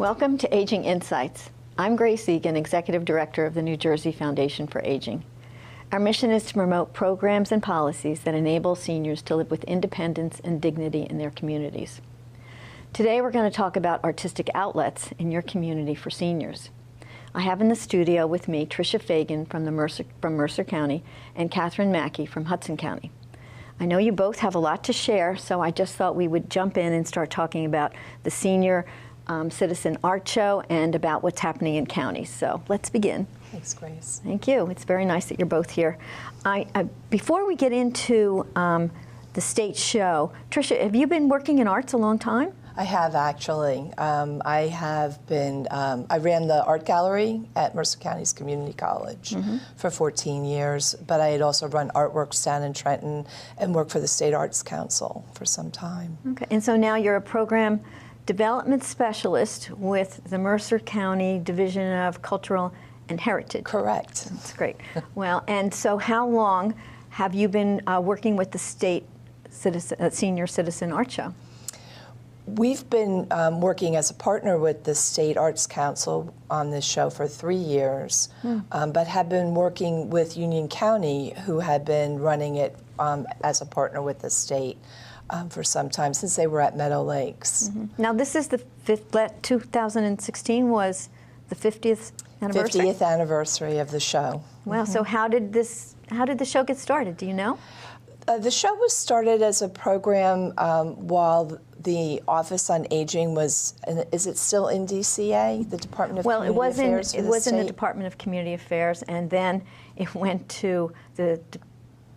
Welcome to Aging Insights. I'm Grace Egan, Executive Director of the New Jersey Foundation for Aging. Our mission is to promote programs and policies that enable seniors to live with independence and dignity in their communities. Today we're going to talk about artistic outlets in your community for seniors. I have in the studio with me Tricia Fagan from Mercer County and Catherine Mackey from Hudson County. I know you both have a lot to share, so I just thought we would jump in and start talking about the Senior Citizen Art Show and about what's happening in counties. So let's begin. Thanks, Grace. Thank you. It's very nice that you're both here. Before we get into the state show, Tricia, have you been working in arts a long time? I have actually. I ran the art gallery at Mercer County's Community College for 14 years, but I had also run artworks down in Trenton and worked for the State Arts Council for some time. Okay, and so now you're a program development specialist with the Mercer County Division of Cultural and Heritage. Correct. That's great. Well, and so how long have you been working with the State Senior Citizen Art Show? We've been working as a partner with the State Arts Council on this show for 3 years, but have been working with Union County, who had been running it as a partner with the state for some time, since they were at Meadow Lakes. Now this is the 2016 was the 50th anniversary? 50th anniversary of the show. Wow, so how did the show get started, do you know? The show was started as a program while the Office on Aging was, is it still in DCA, the Department of Community Affairs? Well, it was in the Department of Community Affairs, and then it went to the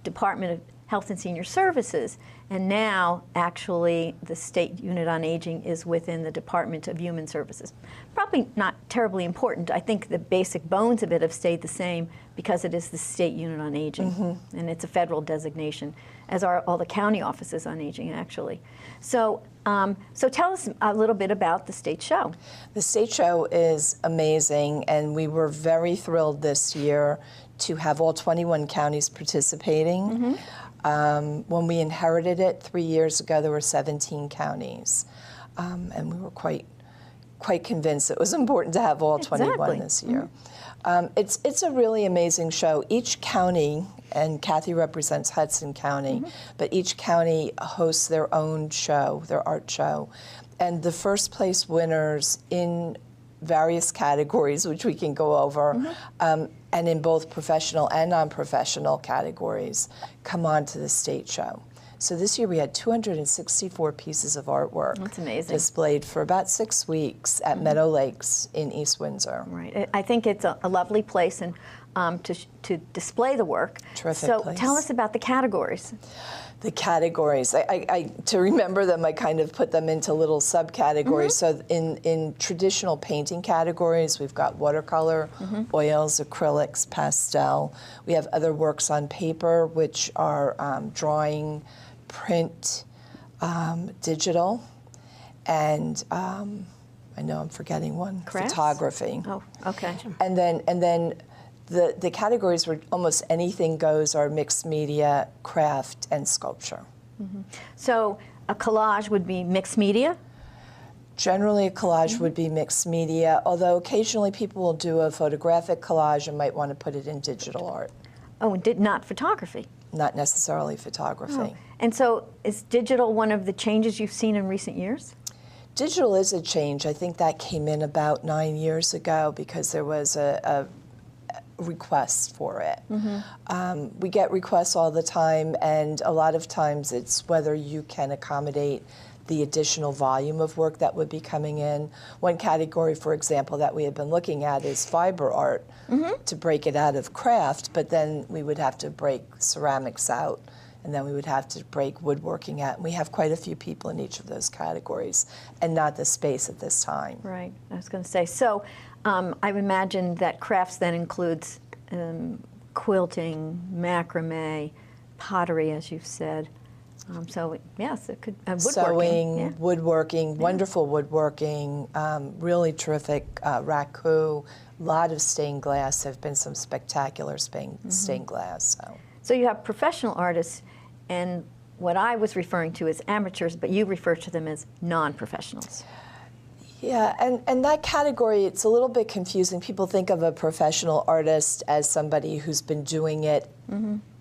Department of Health and Senior Services, and now actually the State Unit on Aging is within the Department of Human Services. Probably not terribly important. I think the basic bones of it have stayed the same because it is the State Unit on Aging, and it's a federal designation, as are all the county offices on aging, actually. So, so tell us a little bit about the state show. The state show is amazing, and we were very thrilled this year to have all 21 counties participating. When we inherited it 3 years ago, there were 17 counties, and we were quite convinced it was important to have all 21 this year. It's a really amazing show. Each county, and Kathy represents Hudson County, but each county hosts their own show, their art show, and the first place winners in various categories, which we can go over, and in both professional and non-professional categories, come on to the state show. So this year we had 264 pieces of artwork. That's amazing. Displayed for about 6 weeks at Meadow Lakes in East Windsor. Right. I think it's a lovely place and to display the work. Terrific place. Tell us about the categories. The categories, to remember them, I kind of put them into little subcategories. So in traditional painting categories, we've got watercolor, oils, acrylics, pastel. We have other works on paper, which are drawing, print, digital, and I know I'm forgetting one, Crafts? Photography. Oh, okay. And then the categories where almost anything goes are mixed media, craft, and sculpture. So a collage would be mixed media? Generally, a collage would be mixed media, although occasionally people will do a photographic collage and might want to put it in digital art. Oh, not photography? Not necessarily photography. Oh. And so is digital one of the changes you've seen in recent years? Digital is a change. I think that came in about 9 years ago because there was a request for it. We get requests all the time, and a lot of times it's whether you can accommodate the additional volume of work that would be coming in. One category, for example, that we have been looking at is fiber art, to break it out of craft, but then we would have to break ceramics out, and then we would have to break woodworking out. And we have quite a few people in each of those categories, and not the space at this time. Right, I was going to say. So I imagine that crafts then includes quilting, macrame, pottery, as you've said. So yes, it could woodworking. Sewing, woodworking, wonderful woodworking, really terrific raku, a lot of stained glass. There have been some spectacular stained glass. So you have professional artists, and what I was referring to as amateurs, but you refer to them as non-professionals. Yeah, and that category, it's a little bit confusing. People think of a professional artist as somebody who's been doing it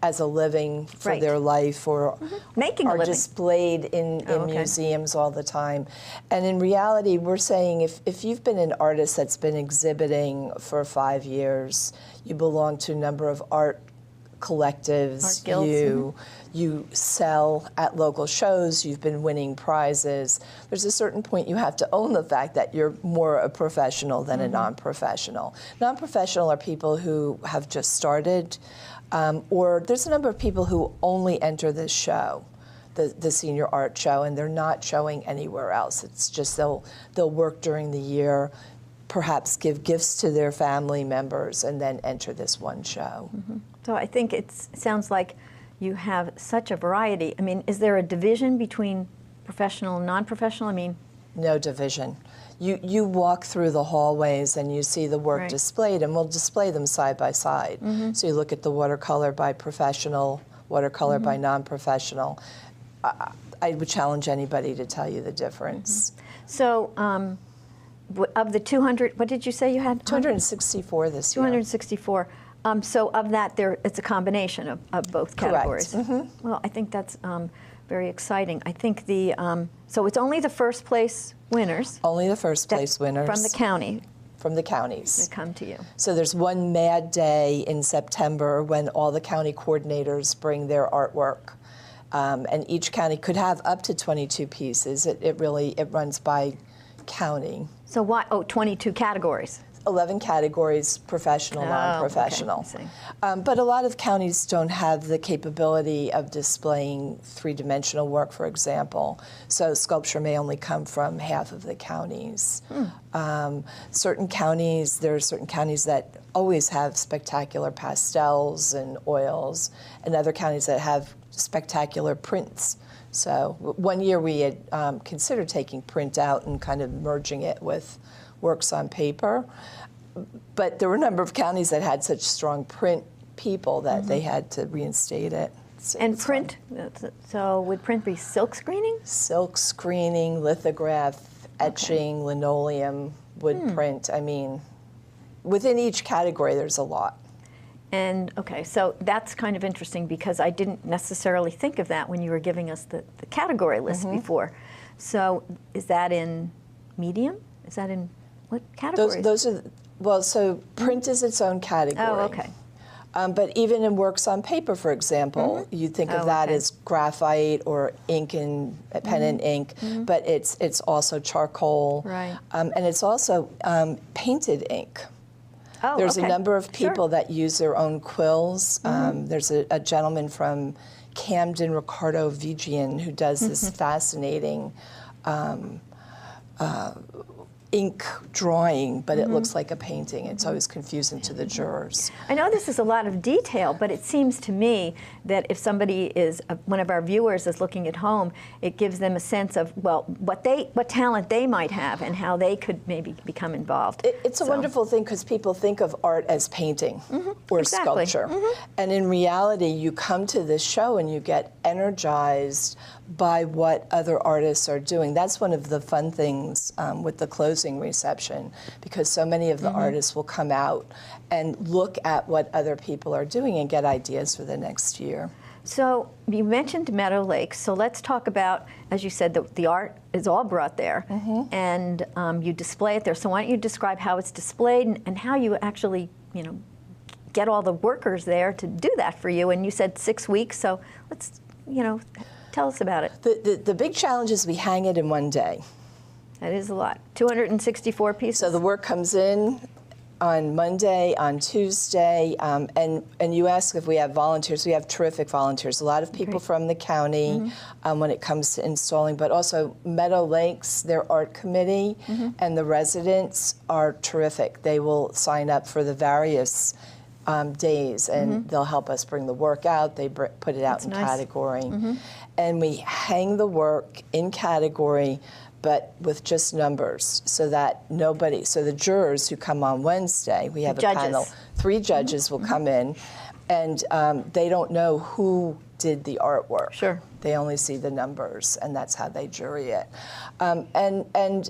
as a living for their life, or making a are living. displayed in museums all the time. And in reality, we're saying if you've been an artist that's been exhibiting for 5 years, you belong to a number of art collectives, art guilds. You sell at local shows, you've been winning prizes. There's a certain point you have to own the fact that you're more a professional than a non-professional. Non-professional are people who have just started, or there's a number of people who only enter this show, the senior art show, and they're not showing anywhere else. It's just they'll work during the year, perhaps give gifts to their family members, and then enter this one show. So I think it sounds like you have such a variety. I mean, is there a division between professional and non-professional? I mean, no division. You walk through the hallways and you see the work displayed, and we'll display them side by side. So you look at the watercolor by professional, watercolor by non-professional. I would challenge anybody to tell you the difference. So of the 200, what did you say you had? 264 this year. 264. So of that, it's a combination of both categories. Well, I think that's very exciting. I think so it's only the first place winners. Only the first place winners. From the county. From the counties. That come to you. So there's one mad day in September when all the county coordinators bring their artwork. And each county could have up to 22 pieces. It runs by county. So why, 22 categories? 11 categories, professional, non-professional. Okay, but a lot of counties don't have the capability of displaying three-dimensional work, for example. So sculpture may only come from half of the counties. Certain counties, there are certain counties that always have spectacular pastels and oils, and other counties that have spectacular prints. So one year we had considered taking print out and kind of merging it with works on paper, but there were a number of counties that had such strong print people that they had to reinstate it. So and print, so would print be silk screening? Silk screening, lithograph, etching, linoleum, wood print. I mean, within each category there's a lot. And okay, so that's kind of interesting because I didn't necessarily think of that when you were giving us the category list before. So is that in medium? Is that in what categories? Those are, well, so print is its own category. Oh, okay. But even in works on paper, for example, you think of that as graphite or ink and pen and ink, but it's also charcoal, Right. And it's also painted ink. Oh, There's okay. a number of people Sure. that use their own quills. There's a gentleman from Camden, Ricardo Vigian, who does this fascinating ink drawing, but it looks like a painting. It's always confusing to the jurors. I know this is a lot of detail, but it seems to me that if somebody is, one of our viewers is looking at home, it gives them a sense of, well, what talent they might have and how they could maybe become involved. It's a wonderful thing because people think of art as painting or sculpture. And in reality, you come to this show and you get energized by what other artists are doing. That's one of the fun things with the closing reception, because so many of the artists will come out and look at what other people are doing and get ideas for the next year. So you mentioned Meadow Lake, so let's talk about, as you said, the art is all brought there, and you display it there. So why don't you describe how it's displayed and how you actually, get all the workers there to do that for you? And you said 6 weeks, so let's, tell us about it. The big challenge is we hang it in one day. That is a lot. 264 pieces? So the work comes in on Monday, on Tuesday, and you ask if we have volunteers. We have terrific volunteers. A lot of people from the county when it comes to installing, but also Meadow Lakes, their art committee, and the residents are terrific. They will sign up for the various days, and they'll help us bring the work out. They put it out in category. And we hang the work in category, but with just numbers, so that so the jurors who come on Wednesday, we have a panel, 3 judges will come in, and they don't know who did the artwork. Sure. They only see the numbers, and that's how they jury it. And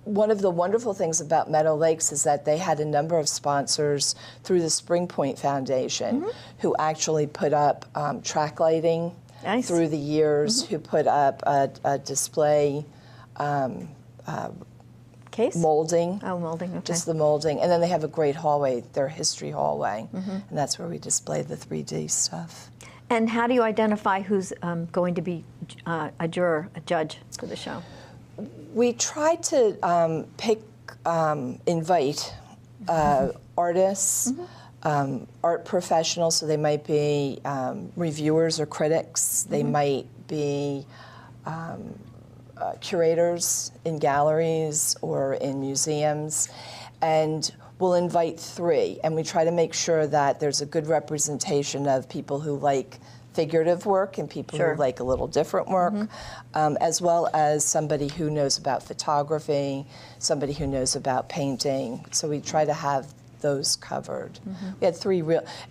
one of the wonderful things about Meadow Lakes is that they had a number of sponsors through the Spring Point Foundation who actually put up track lighting through the years, who put up a display case? Molding. Oh, molding, okay. Just the molding. And then they have a great hallway, their history hallway. And that's where we display the 3D stuff. And how do you identify who's going to be a juror, a judge for the show? We try to invite artists, art professionals, so they might be reviewers or critics. They might be curators in galleries or in museums, and we'll invite 3, and we try to make sure that there's a good representation of people who like figurative work and people who like a little different work, as well as somebody who knows about photography, somebody who knows about painting. So we try to have those covered. We had 3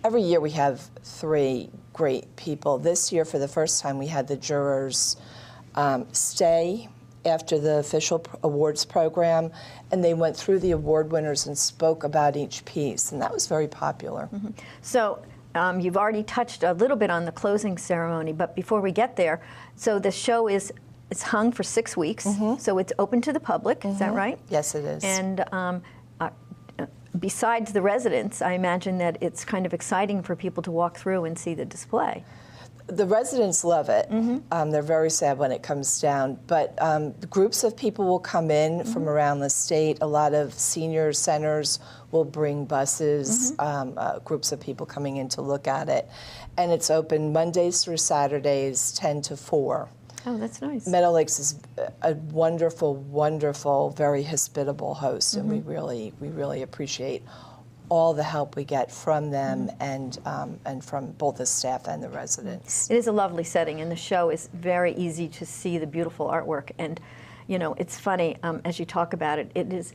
every year we have 3 great people. This year, for the first time, we had the jurors stay after the official awards program, and they went through the award winners and spoke about each piece, and that was very popular. So you've already touched a little bit on the closing ceremony, but before we get there, so the show it's hung for 6 weeks, so it's open to the public, is that right? Yes, it is. And besides the residents, I imagine that it's kind of exciting for people to walk through and see the display. The residents love it. They're very sad when it comes down, but groups of people will come in from around the state. A lot of senior centers will bring buses, groups of people coming in to look at it. And it's open Mondays through Saturdays, 10 to 4. Oh, that's nice. Meadow Lakes is a wonderful, wonderful, very hospitable host, and we really appreciate all the help we get from them and from both the staff and the residents. It is a lovely setting, and the show is very easy to see the beautiful artwork. And, you know, it's funny, as you talk about it, it is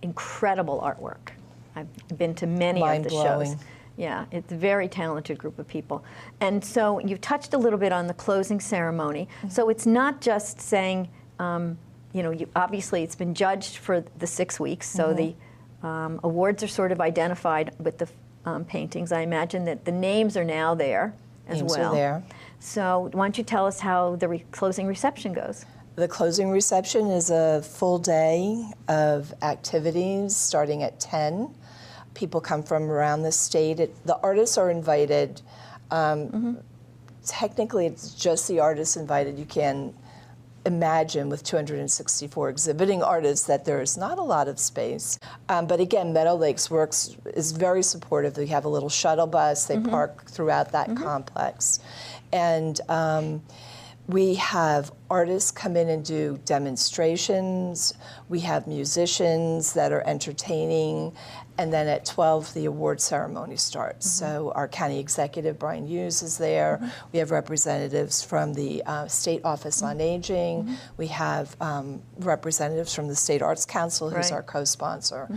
incredible artwork. I've been to many of the shows. Yeah, it's a very talented group of people. And so you've touched a little bit on the closing ceremony. So it's not just saying, you know, obviously it's been judged for the 6 weeks, so the awards are sort of identified with the paintings. I imagine that the names are now there as well. Names are there. So why don't you tell us how the closing reception goes? The closing reception is a full day of activities starting at 10. People come from around the state. The artists are invited. Technically, it's just the artists invited. You can imagine with 264 exhibiting artists that there is not a lot of space. But again, Meadow Lakes is very supportive. They have a little shuttle bus. They park throughout that complex. And we have artists come in and do demonstrations. We have musicians that are entertaining. And then at 12, the award ceremony starts. So our county executive, Brian Hughes, is there. We have representatives from the State Office on Aging. We have representatives from the State Arts Council, who's our co-sponsor.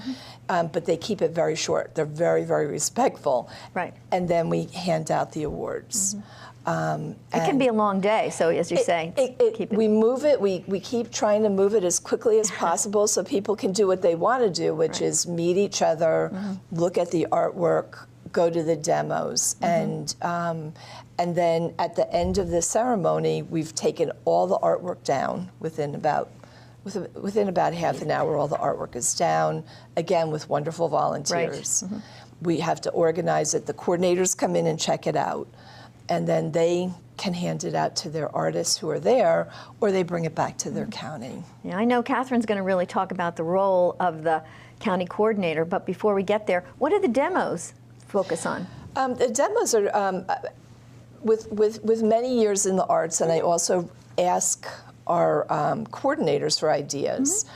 But they keep it very short. They're very, very respectful. Right. And then we hand out the awards. It can be a long day, so as you say, keep it. We move it, we keep trying to move it as quickly as possible so people can do what they want to do, which is meet each other, look at the artwork, go to the demos, and then at the end of the ceremony, we've taken all the artwork down within about half an hour. All the artwork is down, again with wonderful volunteers. We have to organize it. The coordinators come in and check it out. And then they can hand it out to their artists who are there, or they bring it back to their county. Yeah, I know Catherine's going to really talk about the role of the county coordinator, but before we get there, what do the demos focus on? The demos are with many years in the arts, and I also ask our coordinators for ideas.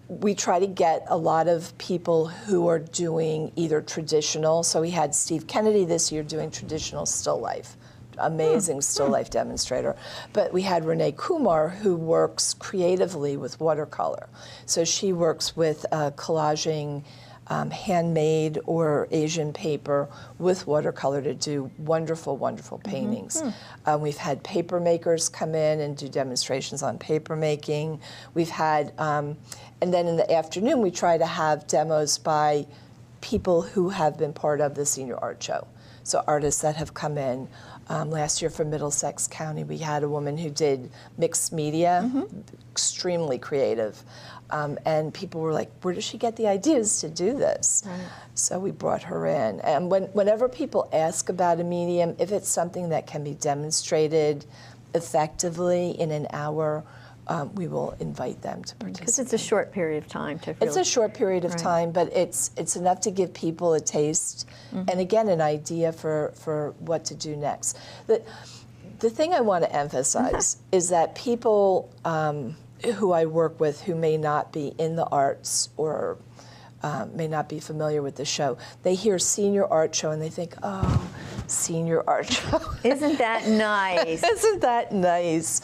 We try to get a lot of people who are doing either traditional, so we had Steve Kennedy this year doing traditional still life, amazing still life demonstrator. But we had Renee Kumar, who works creatively with watercolor. So she works with collaging handmade or Asian paper with watercolor to do wonderful, wonderful paintings. We've had paper makers come in and do demonstrations on paper making. We've had, and then in the afternoon we try to have demos by people who have been part of the senior art show. So artists that have come in. Last year from Middlesex County, we had a woman who did mixed media, extremely creative. And people were like, where does she get the ideas to do this? Right. So we brought her in. And whenever people ask about a medium, if it's something that can be demonstrated effectively in an hour, we will invite them to participate. Because it's a short period of time to really... It's a short period of time, but it's enough to give people a taste and, again, an idea for what to do next. The thing I want to emphasize is that people who I work with who may not be in the arts or may not be familiar with the show, they hear senior art show and they think, oh, senior art show. Isn't that nice? Isn't that nice?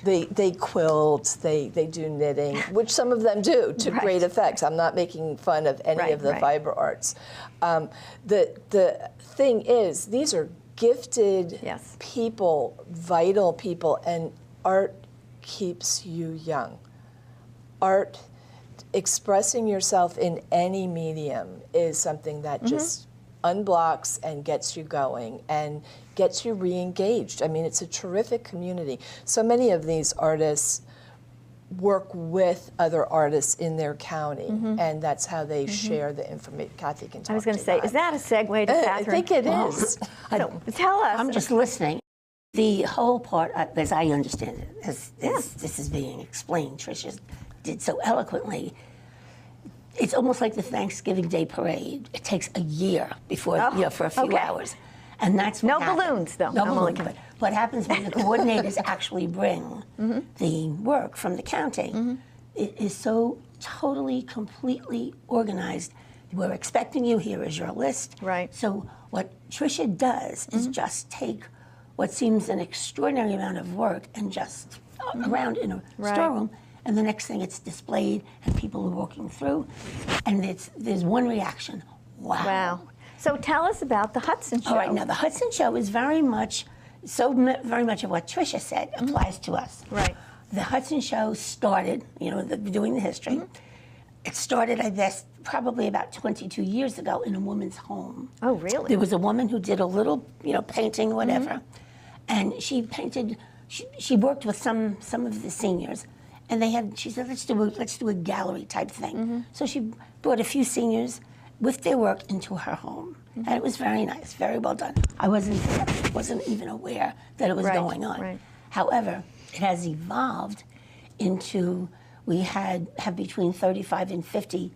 They quilt, they do knitting, which some of them do to great effect. I'm not making fun of any of the fiber arts. The thing is, these are gifted people, vital people, and art keeps you young. Art, expressing yourself in any medium is something that just unblocks and gets you going and gets you re-engaged. I mean, it's a terrific community. So many of these artists work with other artists in their county, and that's how they share the information. Kathy can talk. I was going to say, is that a segue to Catherine? I think it is. So, tell us. I'm just listening. The whole part, as I understand it, as this is being explained, Tricia did so eloquently, it's almost like the Thanksgiving Day parade. It takes a year before, for a few hours. And that's what happens. Balloons, though. No balloons. But what happens when the coordinators actually bring the work from the county, it is so totally, completely organized. We're expecting you. Here is your list. Right. So what Tricia does is just take what seems an extraordinary amount of work and just around in a storeroom, and the next thing it's displayed and people are walking through, and there's one reaction: wow. Wow. So tell us about the Hudson Show. All right, now the Hudson Show is very much of what Tricia said applies to us. Right. The Hudson Show started, doing the history. It started, I guess, probably about 22 years ago in a woman's home. Oh, really? There was a woman who did a little, painting, whatever, and she painted. She worked with some of the seniors, and she said, let's do a gallery type thing. So she brought a few seniors with their work into her home, and it was very nice, very well done. I wasn't even aware that it was going on. Right. However, it has evolved into we have between 35 and 50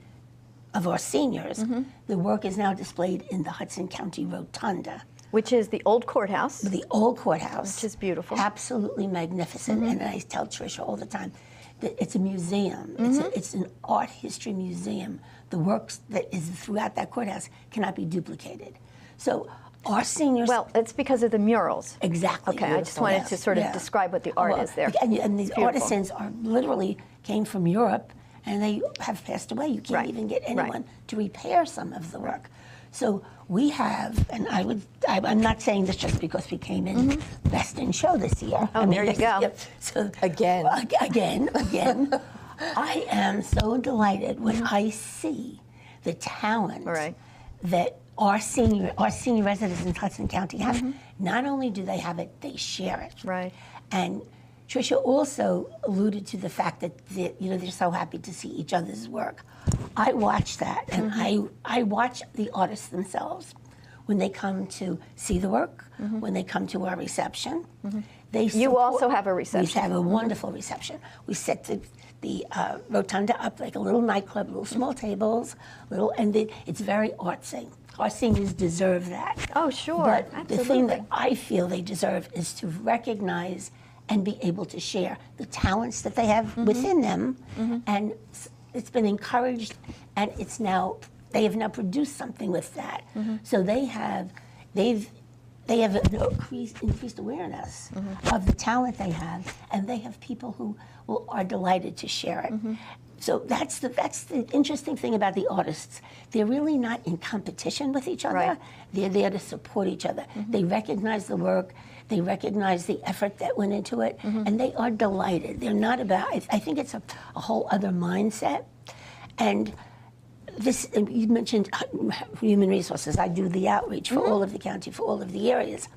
of our seniors. The work is now displayed in the Hudson County Rotunda, which is the old courthouse. The old courthouse, which is beautiful, absolutely magnificent. And I tell Tricia all the time that it's a museum. It's an art history museum. The works that is throughout that courthouse cannot be duplicated. So our seniors... Well, it's because of the murals. Exactly. Okay, I just wanted to sort of describe what the art is there. And these artisans came from Europe, and they have passed away. You can't even get anyone to repair some of the work. So we have, and I'm not saying this just because we came in Best in Show this year. Oh, there you go. So again. I am so delighted when I see the talent that our senior residents in Hudson County have. Not only do they have it, they share it. Right. And Tricia also alluded to the fact that they're so happy to see each other's work. I watch that, and I watch the artists themselves when they come to see the work, when they come to our reception. You also have a reception. We have a wonderful reception. We set the rotunda up like a little nightclub, little small tables, and it's very artsy. Our seniors deserve that. Oh, sure. But absolutely. The thing that I feel they deserve is to recognize and be able to share the talents that they have within them, and it's been encouraged, and they have now produced something with that. So they have increased awareness of the talent they have, and they have people who are delighted to share it. So that's the interesting thing about the artists. They're really not in competition with each other. Right. They're there to support each other. They recognize the work. They recognize the effort that went into it, and they are delighted. They're not about. I think it's a whole other mindset, and. This, you mentioned human resources. I do the outreach for all of the county, for all of the areas.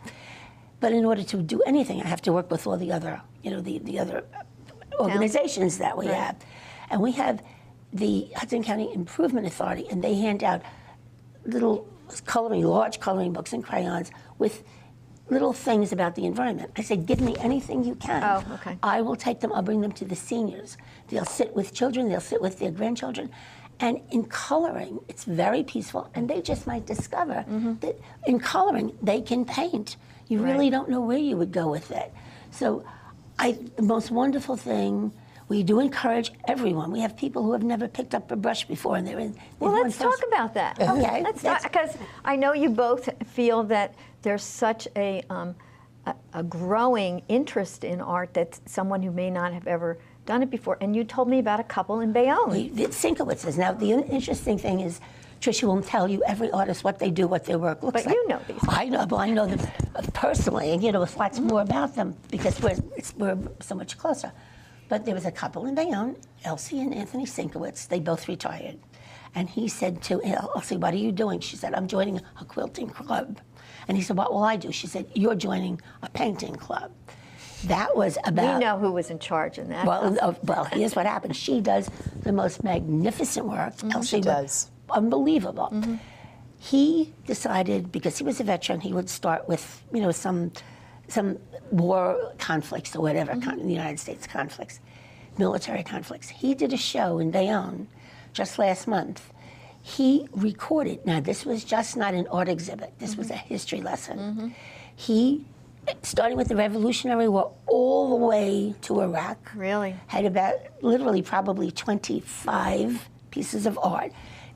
But in order to do anything, I have to work with all the other, the other organizations that we have. And we have the Hudson County Improvement Authority, and they hand out little large coloring books and crayons with little things about the environment. I said, give me anything you can. Oh, okay. I will take them, I'll bring them to the seniors. They'll sit with children, they'll sit with their grandchildren. And in coloring, it's very peaceful, and they just might discover that in coloring, they can paint. You really don't know where you would go with it. So the most wonderful thing, we do encourage everyone. We have people who have never picked up a brush before, and they're in. Well, let's talk about that. Okay. Let's talk, because I know you both feel that there's such a growing interest in art that someone who may not have ever done it before, and you told me about a couple in Bayonne. We did Sinkowitz's. Now, the interesting thing is, Tricia will tell you every artist what they do, what their work looks like. But you know these. I know, but I know them personally, and it's lots more about them because we're so much closer. But there was a couple in Bayonne, Elsie and Anthony Sinkowitz. They both retired. And he said to Elsie, what are you doing? She said, I'm joining a quilting club. And he said, what will I do? She said, you're joining a painting club. That was about... We know who was in charge in that. Well, here's what happened. She does the most magnificent work. Elsie She does. Unbelievable. He decided, because he was a veteran, he would start with, some war conflicts or whatever, in the United States conflicts, military conflicts. He did a show in Bayonne just last month. He recorded, now this was just not an art exhibit, this was a history lesson. He, starting with the Revolutionary War all the way to Iraq, Really? had about, literally probably 25 pieces of art.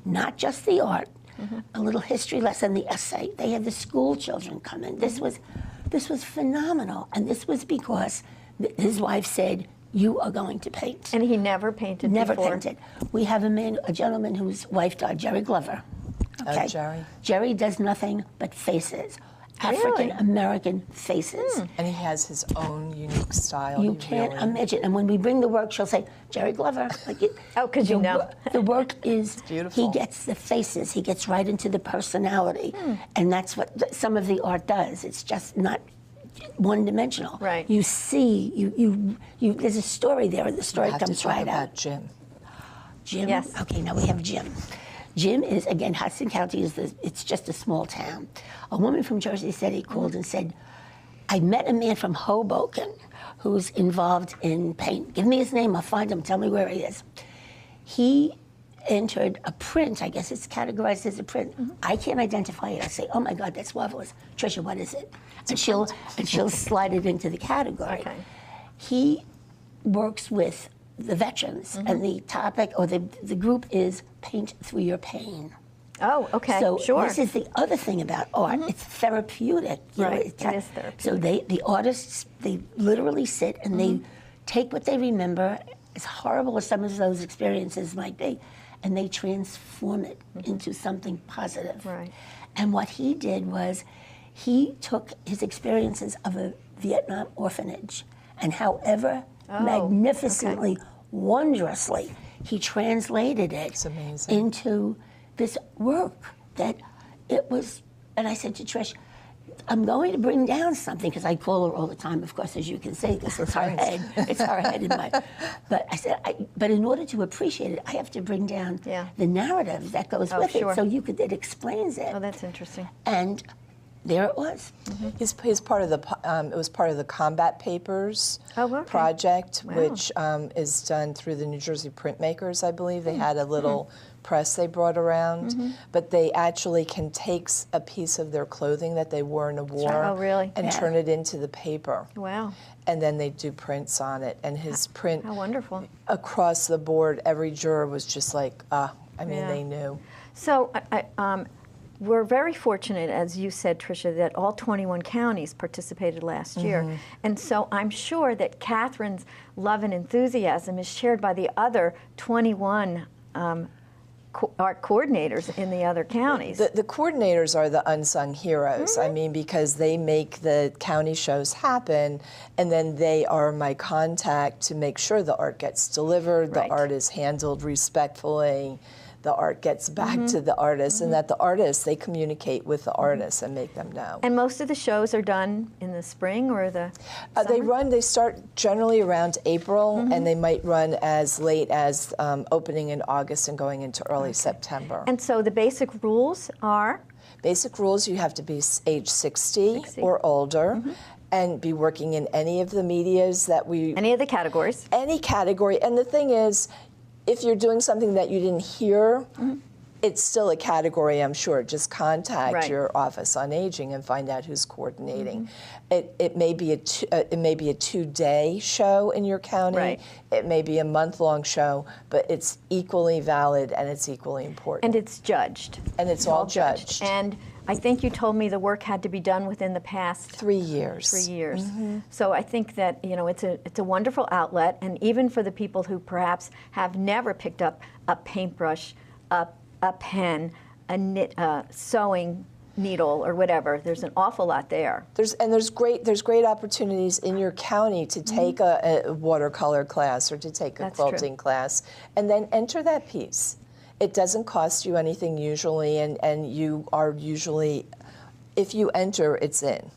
Not just the art, a little history lesson, the essay. They had the school children come in. This was phenomenal, and this was because his wife said, you are going to paint. And he never painted Never before. painted. We have a gentleman whose wife died, Jerry Glover. Okay. Jerry. Jerry does nothing but faces. Really? African-American faces. And he has his own unique style. You He can't really- imagine. And when we bring the work, she'll say, Jerry Glover. Oh, 'cause you know. The work is, beautiful. he gets the faces. He gets right into the personality. And that's what some of the art does. It's just not one-dimensional. Right. You see, there's a story there, and the story We have to comes talk right about out. Jim. Jim? Yes. Okay, now we have Jim. Jim is, again, Hudson County it's just a small town. A woman from Jersey City called and said, I met a man from Hoboken who's involved in paint. Give me his name, I'll find him, tell me where he is. He entered a print, I guess it's categorized as a print. I can't identify it. I say, oh my God, that's marvelous. Tricia, what is it? And she'll slide it into the category. Okay. He works with the veterans, and the topic or the group is Paint Through Your Pain. Oh, okay, So sure. this is the other thing about art. It's therapeutic. You know, Right, it's it is therapeutic. So the artists, they literally sit and they take what they remember, as horrible as some of those experiences might be, and they transform it into something positive. Right. And what he did was he took his experiences of a Vietnam orphanage, and however magnificently, wondrously, he translated it It's amazing. into this work that it was. And I said to Trish, I'm going to bring down something, because I call her all the time, of course, as you can see, because it's her head. It's her head in my. But I said, but in order to appreciate it, I have to bring down the narrative that goes with sure. it. So it explains it. Oh, that's interesting. And there it was. He's part of the. It was part of the Combat Papers project, which is done through the New Jersey printmakers. I believe they had a little press they brought around, but they actually can take a piece of their clothing that they wore in a war Oh, really? and turn it into the paper. Wow. And then they do prints on it. And his print How wonderful. across the board, every juror was just like, I mean, Yeah. they knew. So we're very fortunate, as you said, Tricia, that all 21 counties participated last year. And so I'm sure that Catherine's love and enthusiasm is shared by the other 21 art coordinators in the other counties. The coordinators are the unsung heroes. I mean, because they make the county shows happen, and then they are my contact to make sure the art gets delivered, the art is handled respectfully, the art gets back to the artists, and that the artists, they communicate with the artists and make them know. And most of the shows are done in the spring or the summer? They start generally around April, and they might run as late as opening in August and going into early September. And so the basic rules are? Basic rules, you have to be age 60 or older, and be working in any of the medias that we... Any of the categories? Any category. And the thing is, if you're doing something that you didn't hear, it's still a category, I'm sure. Just contact your Office on Aging and find out who's coordinating. It may be a 2-day show in your county. It may be a month-long show, but it's equally valid and it's equally important. And it's judged. And it's all judged. And I think you told me the work had to be done within the past 3 years. 3 years. So I think that it's a wonderful outlet, and even for the people who perhaps have never picked up a paintbrush, a pen, a sewing needle or whatever, there's an awful lot there. There's great opportunities in your county to take a watercolor class or to take a quilting class, and then enter that piece. It doesn't cost you anything usually, and you are usually, if you enter, it's in.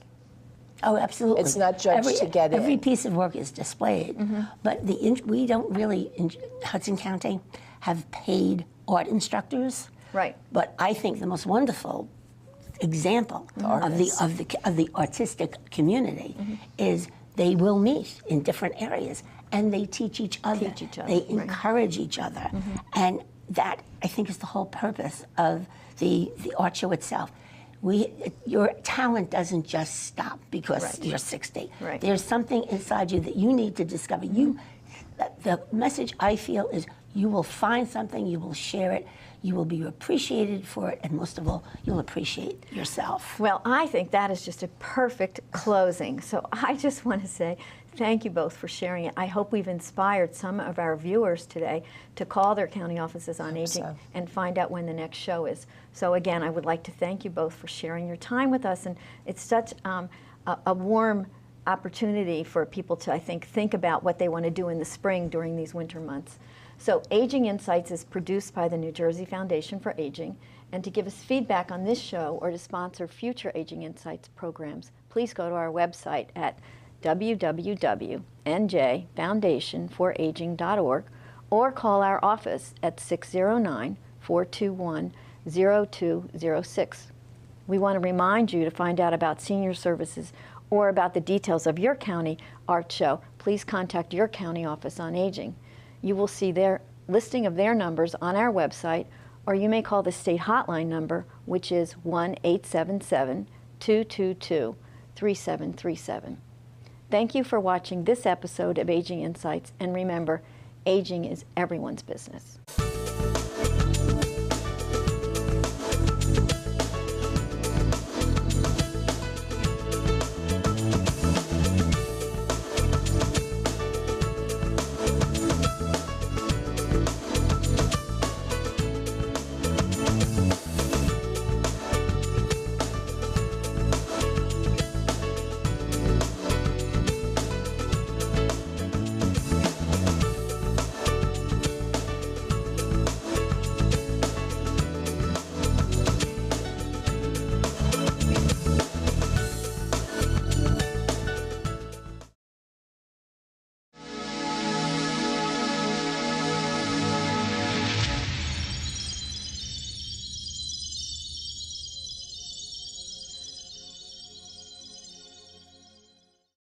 Oh, absolutely. It's not judged to get in. Every piece of work is displayed, but we don't really, in Hudson County, have paid art instructors. Right. But I think the most wonderful example of the artistic community is they will meet in different areas, and they teach each other. They encourage each other, and that, I think, is the whole purpose of the art show itself. Your talent doesn't just stop because you're 60. There's something inside you that you need to discover. The message, I feel, is you will find something, you will share it, you will be appreciated for it, and most of all, you'll appreciate yourself. Well, I think that is just a perfect closing. So I just want to say thank you both for sharing it. I hope we've inspired some of our viewers today to call their county offices on aging and find out when the next show is. So again, I would like to thank you both for sharing your time with us, and it's such a warm opportunity for people to, I think about what they want to do in the spring during these winter months. So Aging Insights is produced by the New Jersey Foundation for Aging, and to give us feedback on this show or to sponsor future Aging Insights programs, please go to our website at www.njfoundationforaging.org or call our office at 609-421-0206. We want to remind you to find out about senior services or about the details of your county art show. Please contact your county office on aging. You will see their listing of their numbers on our website, or you may call the state hotline number, which is 1-877-222-3737. Thank you for watching this episode of Aging Insights, and remember, aging is everyone's business.